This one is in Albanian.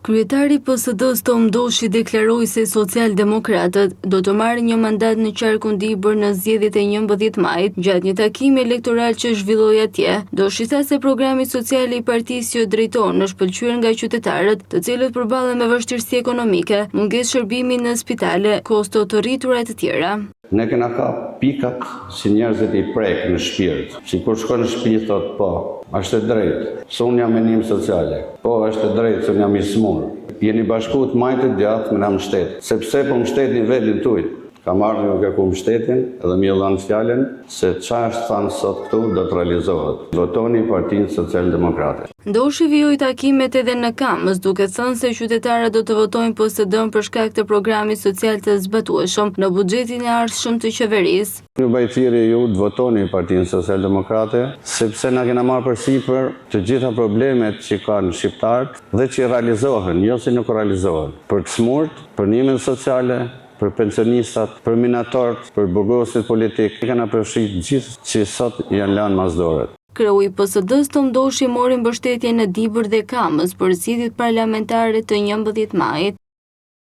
Kryetari i PSD-s Tom Doshi deklaroi se Socialdemokratët do të marrin një mandat në qarkundibër në zgjedhjet e 11 majit, gjatë një takimi elektoral që zhvilloi atje. Doshi tha se programi social i partisë që drejton është pëlqyer nga qytetarët, të cilët përballen me vështirësi ekonomike, mungesë shërbimi në spitale, kosto të rritura e të tjera. Ne kena ka pikat si njerëzit i prek në shpirt. Si kur shkon në shtëpi thot po, është e drejtë, se unë jam me ndihmë sociale. Po, është e drejtë, se unë jam i smur. Jeni bashkuar të majtë djathtë me na mbështet. Sepse po mbështetni vendin tuaj. Ka marrë një kërku mbështetin edhe mi dhanë fjallën se çfarë është thënë sot këtu do të realizohet. Votoni Partinë Socialdemokrate. Doshi vijoi takimet edhe në Kamës, duke thënë se qytetarët do të votojnë PSD-n për shkak të programit social të zbatueshëm në buxhetin e ardhshëm të qeverisë. Ju bëj thirrje ju të votoni Partinë Socialdemokrate, sepse na kena marrë përsipër të gjitha problemet që kanë shqiptarët dhe që realizohen, jo se nuk realizohen. Për të smurt, për ndihmën sociale, për pensionistat, për minatorët, për burgosit politik, kanë përfshirë gjithë që sot janë lënë masdorët. Kreu i PSD-s Tom Doshi mori mbështetje në Dibër dhe Kamës për zgjedhjet parlamentare të 11 majit.